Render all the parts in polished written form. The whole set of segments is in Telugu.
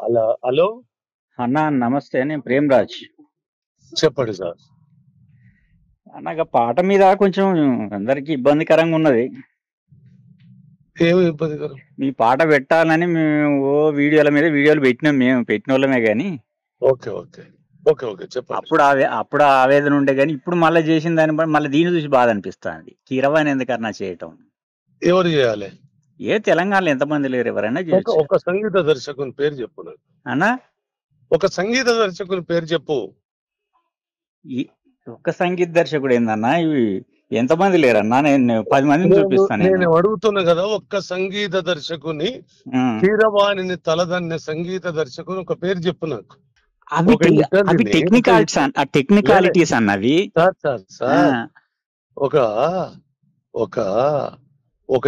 అలా హలో అన్నా నమస్తే, నేను ప్రేమ్రాజ్. చెప్పండి సార్. అన్నగా పాట మీద కొంచెం అందరికి ఇబ్బందికరంగా ఉన్నది. ఏమి ఇబ్బందికరం? మీ పాట పెట్టాలని మేము వీడియోల మీద వీడియోలు పెట్టినాం, మేము పెట్టిన వాళ్ళమే కానీ ఓకే ఓకే ఓకే ఓకే చెప్పండి. అప్పుడు ఆవేదన ఉండే, కానీ ఇప్పుడు మళ్ళీ చేసిన దాన్ని బట్టి మళ్ళీ దీన్ని చూసి బాధ అనిపిస్తుంది. కీరవాణి ఎందుకన్నా చేయటం? ఎవరు చేయాలి? ఏ తెలంగాణలో ఎంతమంది లేరు, ఎవరైనా చేయొచ్చు. ఒక సంగీత దర్శకుని పేరు చెప్పు నాకు. అన్నా ఒక సంగీత దర్శకుని పేరు చెప్పు. ఒక్క సంగీత దర్శకుడు ఏందన్నా? ఇవి ఎంతమంది లేరన్నా? నేను 10 మందిని చూపిస్తాను. నేను అడుగుతున్నా కదా, ఒక్క సంగీత దర్శకుని, కీరవాణిని తలదన్నే సంగీత దర్శకుని ఒక పేరు చెప్పు నాకు. అవి టెక్నికాలిటీస్ అన్నవి. ఒక ఒక ఒక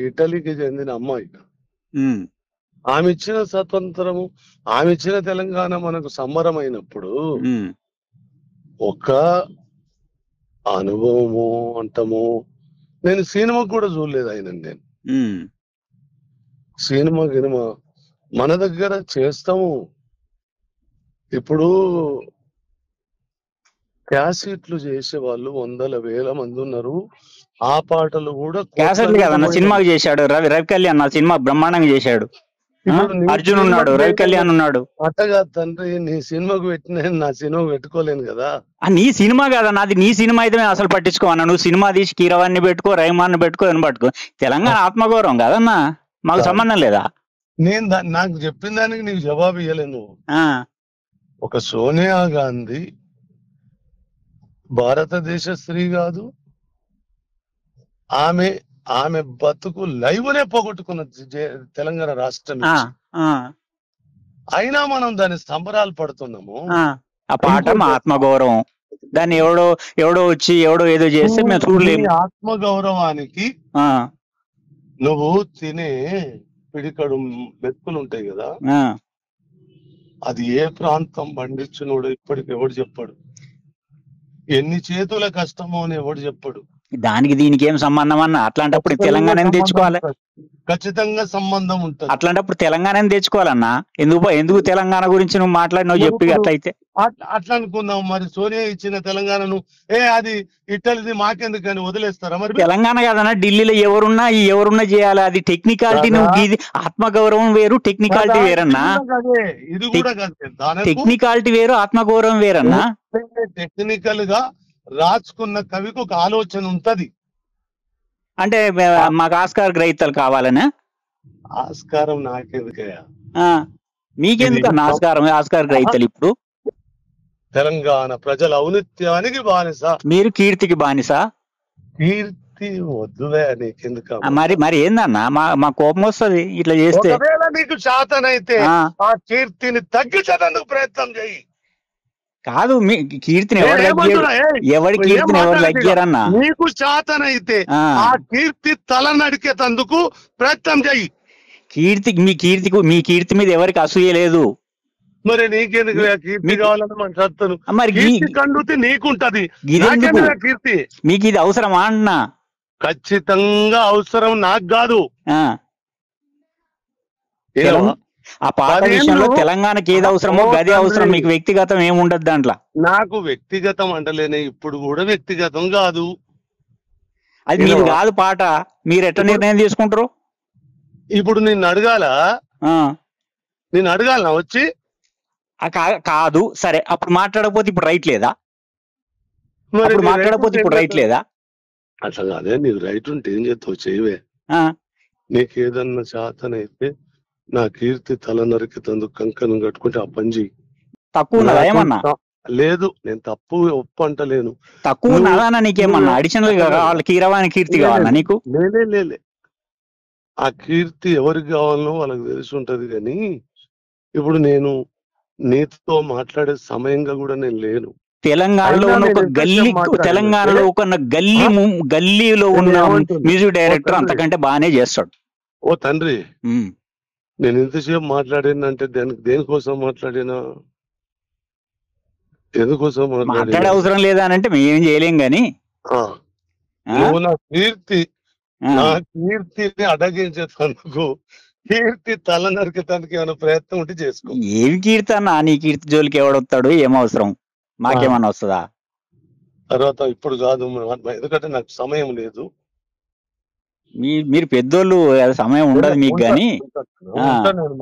ఇటలీకి చెందిన అమ్మాయి, ఆమె ఇచ్చిన స్వతంత్రము, ఆమె ఇచ్చిన తెలంగాణ మనకు సంబరమైనప్పుడు ఒక అనుభవము అంటము. నేను సినిమా కూడా చూడలేదు ఆయన. నేను సినిమా మన దగ్గర చేస్తాము. ఇప్పుడు క్యాసెట్లు చేసే వాళ్ళు 100,000 మంది ఉన్నారు. ఆ పాటలు కూడా క్యాసెట్లు కదన్నా, సినిమాకి చేశాడు. రవి కళ్యాణ్ ఆ సినిమా బ్రహ్మాండంగా చేశాడు. అర్జున్ ఉన్నాడు, రవి కళ్యాణ్ ఉన్నాడు. అట్టగా తండ్రి, నీ సినిమాకు పెట్టిన నా సినిమాకు పెట్టుకోలేను కదా. నీ సినిమా కాదన్నా, అది నీ సినిమా అయితే మేము అసలు పట్టించుకోవన్నా. నువ్వు సినిమా తీసి కీరవాణ్ణి పెట్టుకో, రహమాన్ని పెట్టుకో, అని పట్టుకో. తెలంగాణ ఆత్మగౌరవం కాదన్నా, మాకు సంబంధం లేదా? నేను నాకు చెప్పిన దానికి నీకు జవాబు ఇవ్వలేను. ఒక సోనియా గాంధీ భారతదేశ స్త్రీ కాదు. ఆమె బతుకు లైవ్నే పోగొట్టుకున్న తెలంగాణ రాష్ట్రం. అయినా మనం దాని సంబరాలు పడుతున్నాము. ఆ పాట మా ఆత్మగౌరవం. దాన్ని ఎవడో వచ్చి ఏదో చేస్తే మేము చూడలేము. ఆత్మగౌరవానికి నువ్వు తినే పిడికడు మెతుకులు ఉంటాయి కదా, అది ఏ ప్రాంతం పండించునోడు ఇప్పటికి ఎవడు చెప్పాడు. ఎన్ని చేతుల కష్టమో అని ఎవడు చెప్పాడు. దానికి దీనికి ఏం సంబంధం అన్న? అట్లాంటప్పుడు తెలంగాణని తెచ్చుకోవాలి. ఖచ్చితంగా సంబంధం ఉంటుంది. అట్లాంటప్పుడు తెలంగాణని తెచ్చుకోవాలన్నా. ఎందుకు తెలంగాణ గురించి నువ్వు మాట్లాడినావు చెప్పి. అట్లయితే అట్లా అనుకుందాం. మరి సోనియా ఇచ్చిన తెలంగాణను అది ఇట్టలిది మాకెందుకని వదిలేస్తారా? మరి తెలంగాణ కాదన్నా, ఢిల్లీలో ఎవరున్నా చేయాలి. అది టెక్నికాలిటీ. నువ్వు ఆత్మగౌరవం వేరు, టెక్నికాలిటీ వేరన్నా. ఇది కూడా టెక్నికాలిటీ వేరు, ఆత్మగౌరవం వేరన్నా. టెక్నికల్ గా రాసుకున్న కవికి ఒక ఆలోచన ఉంటది. అంటే మాకు ఆస్కార్ గ్రహీతలు కావాలనే? ఆస్కారం నాకెందుకయ్యా? మీకెందుకన్నా ఆస్కార్ గ్రహీతలు? ఇప్పుడు తెలంగాణ ప్రజల ఔన్నత్యానికి బానిస. మీరు కీర్తికి బానిస. కీర్తి వద్దులే, నీకెందుకు? మరి ఏందన్నా, మా కోపం వస్తుంది ఇట్లా చేస్తే. నీకు శాతనైతే ఆ కీర్తిని తగ్గించేందుకు ప్రయత్నం చేయి. కాదు, మీ కీర్తిని ఎవరి కీర్తిని ఎవరు లగ్గారన్నా? నీకు శాతనైతే ఆ కీర్తి తల నడికేందుకు ప్రయత్నం చేయి. మీ కీర్తి మీద ఎవరికి అసూయ లేదు. మరి నీకెందుకు కీర్తి కావాలని మన చెప్తాను. మరి కండుతి నీకుంటది, కీర్తి మీకు ఇది అవసరమా అన్నా? ఖచ్చితంగా అవసరం, నాకు కాదు. ఆ పాట విషయంలో తెలంగాణకి ఏది అవసరమో గది అవసరం. మీకు వ్యక్తిగతం ఏముండదు దాంట్లో. నాకు వ్యక్తిగతం అంటలేనే, ఇప్పుడు కూడా వ్యక్తిగతం కాదు. అది మీది కాదు పాట. మీరు ఎట్లా నిర్ణయం తీసుకుంటారు? ఇప్పుడు నిన్ను అడగాలనా వచ్చి? కాదు, సరే. అప్పుడు మాట్లాడకపోతే ఇప్పుడు రైట్ లేదా? మాట్లాడకపోతే ఇప్పుడు రైట్ లేదా? అట్లా కాదే, నీకు రైట్ ఉంటే ఏం చేస్తావు? చేయవే. నీకేదన్నా శాతనైతే నా కీర్తి తల నరికేందుకు కంకణం కట్టుకుంటే ఆ పని చెయ్యి. తక్కువ ఏమన్నా లేదు, నేను తప్పు ఒప్పు అంటలేను. తక్కువ ఉన్నదా? నీకేమన్నా అడిషనల్ కావాలి? కీరవాణి కీర్తి కావాలా నీకు? లేలే, ఆ కీర్తి ఎవరికి కావాలనో వాళ్ళకి తెలిసి ఉంటది. కానీ ఇప్పుడు నేను నీతో మాట్లాడే సమయంగా కూడా నేను లేను. తెలంగాణలో ఉన్న ఒక గల్లీలో ఉన్న మ్యూజిక్ డైరెక్టర్ అంతకంటే బాగానే చేస్తాడు. ఓ తండ్రి, నేను ఎంతసేపు మాట్లాడినంటే దేనికోసం మాట్లాడినా? ఎందుకోసం మాట్లాడే అవసరం లేదా అంటే మేమేం చేయలేం గాని, నువ్వు నా కీర్తిని అడగించేందుకు కీర్తి తల నరికటానికి ఏమైనా ప్రయత్నం ఉంటే చేసుకో. ఏమి కీర్తి అన్న, నీ కీర్తి జోలికి ఎవడొస్తాడు, ఏం అవసరం, మాకేమన్నా వస్తుందా? తర్వాత ఇప్పుడు కాదు, ఎందుకంటే నాకు సమయం లేదు. మీరు పెద్దోళ్ళు, సమయం ఉండదు మీకు గాని. ఉంటాను నేను.